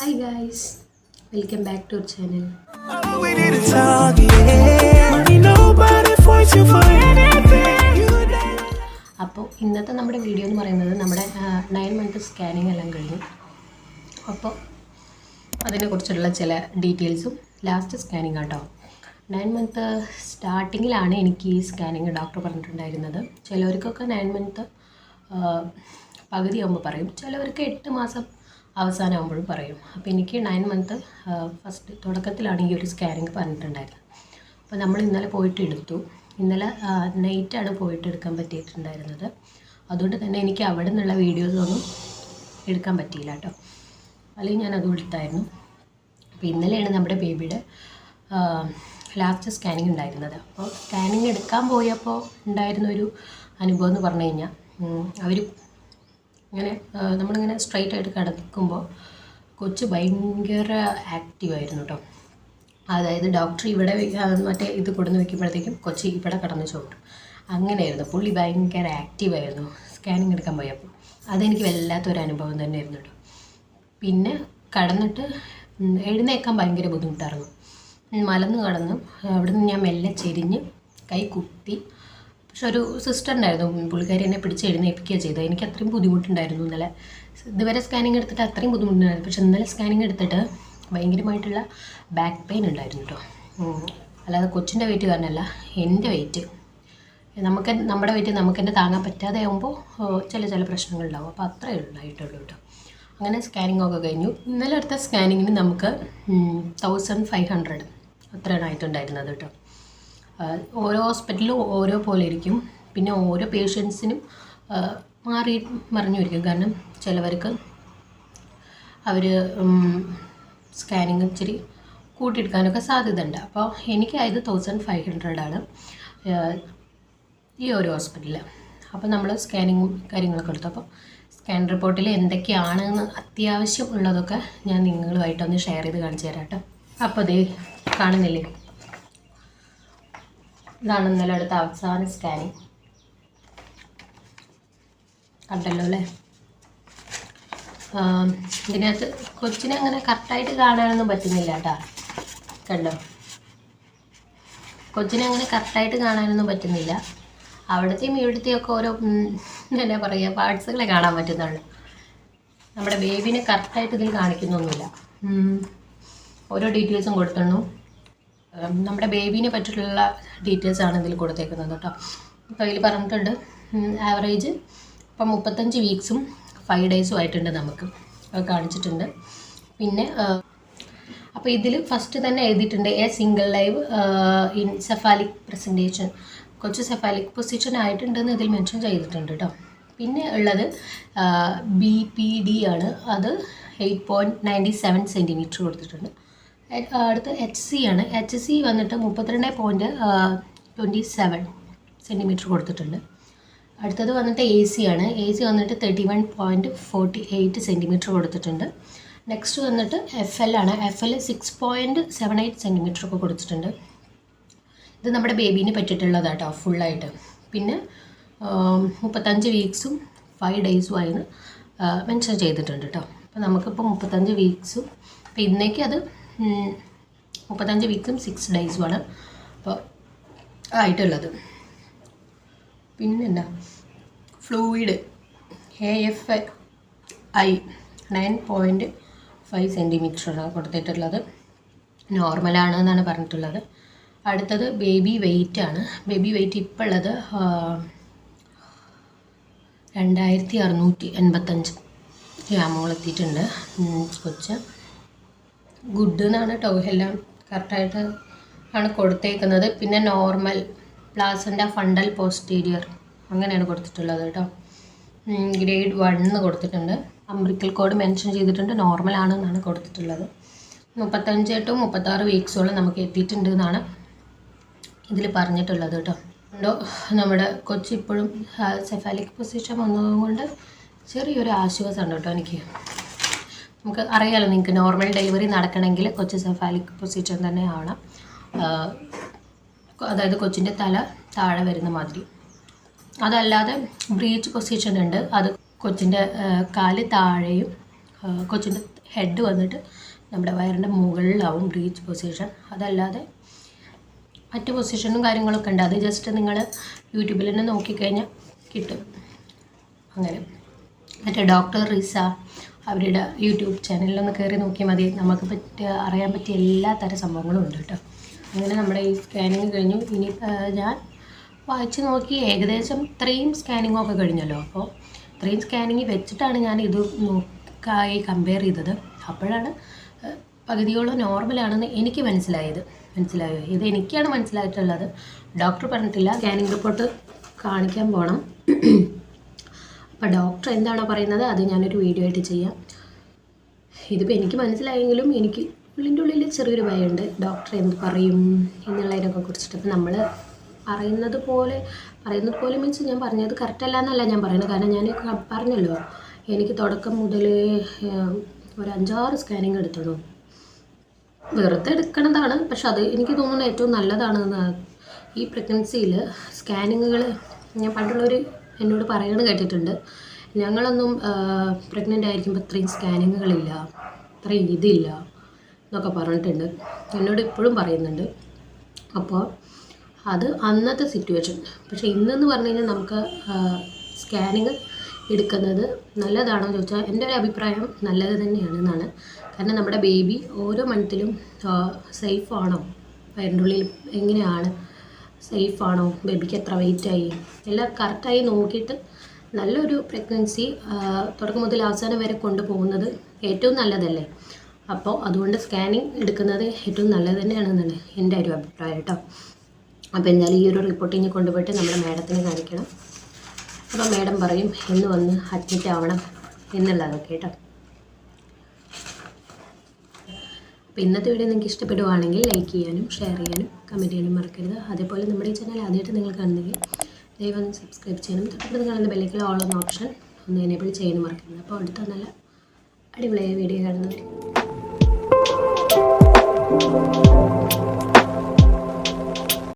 Hi guys, welcome back to our channel. അപ്പോൾ ഇന്നത്തെ നമ്മുടെ വീഡിയോ എന്ന് പറയുന്നത് നമ്മുടെ 9 മന്ത് സ്കാനിങ് എല്ലാം കഴിഞ്ഞു. അപ്പോൾ അതിനെക്കുറിച്ചുള്ള ചില ഡീറ്റെയിൽസും ലാസ്റ്റ് സ്കാനിങ് കേട്ടോ. 9 മന്ത് സ്റ്റാർട്ടിങ്ങിലാണ് എനിക്ക് ഈ സ്കാനിങ് ഡോക്ടർ പറഞ്ഞിട്ടുണ്ടായിരുന്നത്. ചിലവർക്കൊക്കെ 9 മന്ത് പകുതിയാകുമ്പോൾ പറയും, ചിലവർക്ക് 8 മാസം അവസാനമാകുമ്പോഴും പറയും. അപ്പോൾ എനിക്ക് 9 മന്ത് ഫസ്റ്റ് തുടക്കത്തിലാണ് ഈ ഒരു സ്കാനിങ് പറഞ്ഞിട്ടുണ്ടായിരുന്നത്. അപ്പോൾ നമ്മൾ ഇന്നലെ പോയിട്ട് എടുത്തു. ഇന്നലെ നൈറ്റാണ് പോയിട്ട് എടുക്കാൻ പറ്റിയിട്ടുണ്ടായിരുന്നത്. അതുകൊണ്ട് തന്നെ എനിക്ക് അവിടെ നിന്നുള്ള വീഡിയോസൊന്നും എടുക്കാൻ പറ്റിയില്ല കേട്ടോ, അല്ലെങ്കിൽ ഞാൻ അതും എടുത്തായിരുന്നു. അപ്പോൾ ഇന്നലെയാണ് നമ്മുടെ ബേബിയുടെ ലാസ്റ്റ് സ്കാനിങ് ഉണ്ടായിരുന്നത്. അപ്പോൾ സ്കാനിങ് എടുക്കാൻ പോയപ്പോൾ ഉണ്ടായിരുന്നൊരു അനുഭവം എന്ന് പറഞ്ഞു കഴിഞ്ഞാൽ, അവർ ഇങ്ങനെ നമ്മളിങ്ങനെ സ്ട്രൈറ്റ് ആയിട്ട് കിടക്കുമ്പോൾ കൊച്ച് ഭയങ്കര ആക്റ്റീവായിരുന്നു കേട്ടോ. അതായത് ഡോക്ടർ ഇവിടെ മറ്റേ ഇത് കൊടുന്ന് വയ്ക്കുമ്പോഴത്തേക്കും കൊച്ച് ഇവിടെ കടന്ന് ചോട്ടും. അങ്ങനെയായിരുന്നു. പുള്ളി ഭയങ്കര ആക്റ്റീവായിരുന്നു സ്കാനിങ് എടുക്കാൻ പോയപ്പോൾ. അതെനിക്ക് വല്ലാത്തൊരു അനുഭവം തന്നെയായിരുന്നു കേട്ടോ. പിന്നെ കടന്നിട്ട് എഴുന്നേക്കാൻ ഭയങ്കര ബുദ്ധിമുട്ടായിരുന്നു. മലന്ന് കടന്ന് അവിടുന്ന് ഞാൻ മെല്ലെ ചെരിഞ്ഞ് കൈ കുത്തി. പക്ഷെ ഒരു സിസ്റ്റർ ഉണ്ടായിരുന്നു, പുള്ളിക്കാരി എന്നെ പിടിച്ച് എഴുന്നേൽപ്പിക്കുക ചെയ്തത്. എനിക്ക് അത്രയും ബുദ്ധിമുട്ടുണ്ടായിരുന്നു ഇന്നലെ. ഇതുവരെ സ്കാനിങ് എടുത്തിട്ട് അത്രയും ബുദ്ധിമുട്ടുണ്ടായിരുന്നു. പക്ഷെ ഇന്നലെ സ്കാനിങ് എടുത്തിട്ട് ഭയങ്കരമായിട്ടുള്ള ബാക്ക് പെയിൻ ഉണ്ടായിരുന്നു കേട്ടോ. അല്ലാതെ കൊച്ചിൻ്റെ വെയിറ്റ് കാരണമല്ല, എൻ്റെ വെയിറ്റ് നമ്മുടെ വെയിറ്റ് നമുക്ക് തന്നെ താങ്ങാൻ പറ്റാതെ ആകുമ്പോൾ ചില പ്രശ്നങ്ങളുണ്ടാവും. അപ്പോൾ അത്രയേ ഉണ്ടായിട്ടുള്ളൂ കേട്ടോ. അങ്ങനെ സ്കാനിങ് ഒക്കെ കഴിഞ്ഞു. ഇന്നലെ എടുത്ത സ്കാനിങ്ങിന് നമുക്ക് 1500 അത്രയാണ് ആയിട്ടുണ്ടായിരുന്നത് കേട്ടോ. ഓരോ ഹോസ്പിറ്റലും ഓരോ പോലെ ഇരിക്കും. പിന്നെ ഓരോ പേഷ്യൻസിനും മറിഞ്ഞിരിക്കും. കാരണം ചിലവർക്ക് അവർ സ്കാനിങ് ഇച്ചിരി കൂട്ടിയെടുക്കാനൊക്കെ സാധ്യതയുണ്ട്. അപ്പോൾ എനിക്കായത് 1500 ആണ് ഈ ഒരു ഹോസ്പിറ്റലിൽ. അപ്പോൾ നമ്മൾ സ്കാനിങ്ങും കാര്യങ്ങളൊക്കെ എടുത്തു. അപ്പോൾ സ്കാൻ റിപ്പോർട്ടിൽ എന്തൊക്കെയാണെന്ന് അത്യാവശ്യം ഉള്ളതൊക്കെ ഞാൻ നിങ്ങളുമായിട്ടൊന്ന് ഷെയർ ചെയ്ത് കാണിച്ചു തരാം കേട്ടോ. അപ്പോൾ അതേ കാണുന്നില്ലേ, ഇതാണ് ഇന്നലെ അടുത്ത അവസാന സ്കാനിങ്. കണ്ടല്ലോ അല്ലേ. ഇതിനകത്ത് കൊച്ചിനെ അങ്ങനെ കറക്റ്റായിട്ട് കാണാനൊന്നും പറ്റുന്നില്ല കേട്ടോ. കണ്ടോ, കൊച്ചിനെ അങ്ങനെ കറക്റ്റായിട്ട് കാണാനൊന്നും പറ്റുന്നില്ല. അവിടത്തെയും ഇവിടത്തെയും ഒക്കെ ഓരോ എന്താ പറയുക പാർട്സുകളെ കാണാൻ പറ്റുന്നുള്ളൂ. നമ്മുടെ ബേബിനെ കറക്റ്റായിട്ട് ഇതിൽ കാണിക്കുന്നൊന്നുമില്ല. ഓരോ ഡീറ്റെയിൽസും കൊടുത്തിരുന്നു. നമ്മുടെ ബേബീനെ പറ്റിയിട്ടുള്ള ഡീറ്റെയിൽസാണ് ഇതിൽ കൊടുത്തേക്കുന്നത് കേട്ടോ. ഇപ്പോൾ ഇതിൽ പറഞ്ഞിട്ടുണ്ട് ആവറേജ് ഇപ്പം 35 വീക്സും 5 ഡേയ്സും ആയിട്ടുണ്ട്, നമുക്ക് കാണിച്ചിട്ടുണ്ട്. പിന്നെ അപ്പോൾ ഇതിൽ ഫസ്റ്റ് തന്നെ എഴുതിയിട്ടുണ്ട് A single live in cephalic presentation. കുറച്ച് സെഫാലിക് പൊസിഷൻ ആയിട്ടുണ്ടെന്ന് ഇതിൽ മെൻഷൻ ചെയ്തിട്ടുണ്ട് കേട്ടോ. പിന്നെ ഉള്ളത് BPD ആണ്, അത് 8.97 സെൻറ്റിമീറ്റർ കൊടുത്തിട്ടുണ്ട്. അടുത്ത് HC ആണ്. HC വന്നിട്ട് 32.27 സെൻറ്റിമീറ്റർ കൊടുത്തിട്ടുണ്ട്. അടുത്തത് വന്നിട്ട് AC ആണ്. AC വന്നിട്ട് 31.48 സെൻറ്റിമീറ്റർ കൊടുത്തിട്ടുണ്ട്. നെക്സ്റ്റ് വന്നിട്ട് FL ആണ്. FL 6.78 സെൻറ്റിമീറ്റർ ഒക്കെ കൊടുത്തിട്ടുണ്ട്. ഇത് നമ്മുടെ ബേബീനെ പറ്റിയിട്ടുള്ളതാണ് കേട്ടോ ഫുള്ളായിട്ട്. പിന്നെ 35 വീക്സും 5 ഡേയ്സും ആയിരുന്നു മെൻഷൻ ചെയ്തിട്ടുണ്ട് കേട്ടോ. അപ്പോൾ നമുക്കിപ്പോൾ 35 വീക്സും അപ്പോൾ ഇന്നേക്ക് അത് 35 വീക്സും 6 ഡേയ്സുമാണ് അപ്പോൾ ആയിട്ടുള്ളത്. പിന്നെന്താ ഫ്ലൂയിഡ് AFI 9.5 സെൻറ്റിമീറ്ററാണ് കൊടുത്തിട്ടുള്ളത്. നോർമലാണ് എന്നാണ് പറഞ്ഞിട്ടുള്ളത്. അടുത്തത് ബേബി വെയ്റ്റ് ആണ്. ബേബി വെയ്റ്റ് ഇപ്പോൾ ഉള്ളത് 2685 ഗ്രാമുകളെത്തിയിട്ടുണ്ട്. കൊച്ച് ഗുഡ് എന്നാണ് കേട്ടോ, എല്ലാം കറക്റ്റായിട്ട് ആണ് കൊടുത്തേക്കുന്നത്. പിന്നെ നോർമൽ പ്ലാസൻ്റ ഫണ്ടൽ പോസ്റ്റീരിയർ അങ്ങനെയാണ് കൊടുത്തിട്ടുള്ളത് കേട്ടോ. ഗ്രേഡ് 1 കൊടുത്തിട്ടുണ്ട്. അംബ്രിക്കൽ കോഡ് മെൻഷൻ ചെയ്തിട്ടുണ്ട്, നോർമൽ ആണെന്നാണ് കൊടുത്തിട്ടുള്ളത്. 35 to 36 വീക്സോളം നമുക്ക് എത്തിയിട്ടുണ്ട് എന്നാണ് ഇതിൽ പറഞ്ഞിട്ടുള്ളത് കേട്ടോ. നമ്മുടെ കൊച്ച് ഇപ്പോഴും സെഫാലിക് പൊസിഷൻ വന്നതുകൊണ്ട് ചെറിയൊരു ആശ്വാസമുണ്ട് കേട്ടോ എനിക്ക്. നമുക്ക് അറിയാമല്ലോ, നിങ്ങൾക്ക് നോർമൽ ഡെലിവറി നടക്കണമെങ്കിൽ കൊച്ച് സെഫാലിക് പൊസിഷൻ തന്നെ ആവണം. അതായത് കൊച്ചിൻ്റെ തല താഴെ വരുന്ന മാതിരി. അതല്ലാതെ ബ്രീച്ച് പൊസിഷൻ ഉണ്ട്, അത് കൊച്ചിൻ്റെ കാല് താഴെയും കൊച്ചിൻ്റെ ഹെഡ് വന്നിട്ട് നമ്മുടെ വയറിൻ്റെ മുകളിലാവും ബ്രീച്ച് പൊസിഷൻ. അതല്ലാതെ മറ്റ് പൊസിഷനും കാര്യങ്ങളൊക്കെ ഉണ്ട്. അത് ജസ്റ്റ് നിങ്ങൾ യൂട്യൂബിൽ തന്നെ നോക്കിക്കഴിഞ്ഞാൽ കിട്ടും. അങ്ങനെ മറ്റേ ഡോക്ടർ റിസ അവരുടെ യൂട്യൂബ് ചാനലിലൊന്ന് കയറി നോക്കിയാൽ മതി. നമുക്ക് അറിയാൻ പറ്റിയ എല്ലാ തരം സംഭവങ്ങളും ഉണ്ട് കേട്ടോ. അങ്ങനെ നമ്മുടെ ഈ സ്കാനിങ് കഴിഞ്ഞു. ഇനി ഞാൻ വായിച്ച് നോക്കി ഏകദേശം 3 സ്കാനിങ്ങൊക്കെ കഴിഞ്ഞല്ലോ. അപ്പോൾ 3 സ്കാനിങ് വെച്ചിട്ടാണ് ഞാൻ ഇത് നോക്കായി കമ്പയർ ചെയ്തത്. അപ്പോഴാണ് പകുതിയോളം നോർമലാണെന്ന് എനിക്ക് മനസ്സിലായോ? ഇത് എനിക്കാണ് മനസ്സിലായിട്ടുള്ളത്, ഡോക്ടർ പറഞ്ഞിട്ടില്ല. സ്കാനിങ് റിപ്പോർട്ട് കാണിക്കാൻ പോകണം. അപ്പോൾ ഡോക്ടർ എന്താണോ പറയുന്നത് അത് ഞാനൊരു വീഡിയോ ആയിട്ട് ചെയ്യാം. ഇതിപ്പോൾ എനിക്ക് മനസ്സിലായെങ്കിലും എനിക്ക് ഉള്ളിൻ്റെ ചെറിയൊരു ഭയമുണ്ട്, ഡോക്ടർ എന്ത് പറയും എന്നുള്ളതിനൊക്കെ കുറിച്ചിട്ട്. അപ്പോൾ നമ്മൾ പറയുന്നത് പോലെ മീൻസ് ഞാൻ പറഞ്ഞത് കറക്റ്റല്ല എന്നല്ല ഞാൻ പറയുന്നത്. കാരണം ഞാൻ പറഞ്ഞല്ലോ, എനിക്ക് തുടക്കം മുതൽ ഒരു 5-6 സ്കാനിങ് എടുത്തണം. വെറുതെ എടുക്കണതാണ്, പക്ഷെ അത് എനിക്ക് തോന്നുന്നത് ഏറ്റവും നല്ലതാണെന്ന്. ഈ പ്രഗ്നൻസിയിൽ സ്കാനിങ്ങുകൾ ഞാൻ പണ്ടുള്ളവർ എന്നോട് പറയണത് കേട്ടിട്ടുണ്ട്. ഞങ്ങളൊന്നും പ്രഗ്നൻ്റ് ആയിരിക്കുമ്പോൾ ഇത്രയും സ്കാനിങ്ങുകളില്ല, ഇത്രയും ഇതില്ല എന്നൊക്കെ പറഞ്ഞിട്ടുണ്ട്. എന്നോട് ഇപ്പോഴും പറയുന്നുണ്ട്. അപ്പോൾ അത് അന്നത്തെ സിറ്റുവേഷൻ. പക്ഷേ ഇന്നെന്ന് പറഞ്ഞു കഴിഞ്ഞാൽ നമുക്ക് സ്കാനിങ് എടുക്കുന്നത് നല്ലതാണോ എന്ന് ചോദിച്ചാൽ എൻ്റെ ഒരു അഭിപ്രായം നല്ലത് തന്നെയാണെന്നാണ്. കാരണം നമ്മുടെ ബേബി ഓരോ മന്തിലും സേഫാണോ, വയറിൻ്റെ ഉള്ളിൽ എങ്ങനെയാണ്, സേഫാണോ, ബേബിക്ക് എത്ര വെയിറ്റായി, എല്ലാം കറക്റ്റായി നോക്കിയിട്ട് നല്ലൊരു പ്രഗ്നൻസി തുടക്കം മുതൽ അവസാനം വരെ കൊണ്ടുപോകുന്നത് ഏറ്റവും നല്ലതല്ലേ. അപ്പോൾ അതുകൊണ്ട് സ്കാനിങ് എടുക്കുന്നത് ഏറ്റവും നല്ലത് തന്നെയാണെന്നാണ് എൻ്റെ ഒരു അഭിപ്രായം കേട്ടോ. അപ്പോൾ എന്തായാലും ഈ ഒരു റിപ്പോർട്ടിങ് കൊണ്ടുപോയിട്ട് നമ്മുടെ മാഡത്തിനെ കാണിക്കണം. അപ്പോൾ മാഡം പറയും എന്ന് വന്ന് അഡ്മിറ്റ് ആവണം എന്നുള്ളതൊക്കെ കേട്ടോ. അപ്പോൾ ഇന്നത്തെ വീഡിയോ നിങ്ങൾക്ക് ഇഷ്ടപ്പെടുവാണെങ്കിൽ ലൈക്ക് ചെയ്യാനും ഷെയർ ചെയ്യാനും കമൻറ്റ് ചെയ്യാനും മറക്കരുത്. അതേപോലെ നമ്മുടെ ഈ ചാനൽ ആദ്യമായിട്ട് നിങ്ങൾ കാണുന്നെങ്കിൽ ദയവായി സബ്സ്ക്രൈബ് ചെയ്യാനും തൊട്ടടുത്ത് കാണുന്ന ബെല്ലൈക്കൽ ഓൾ എന്ന ഓപ്ഷൻ ഒന്ന് എനേബിൾ ചെയ്യാനും മറക്കരുത്. അപ്പോൾ അടുത്ത നല്ല അടിപൊളിയായ വീഡിയോ കാണുന്നവർ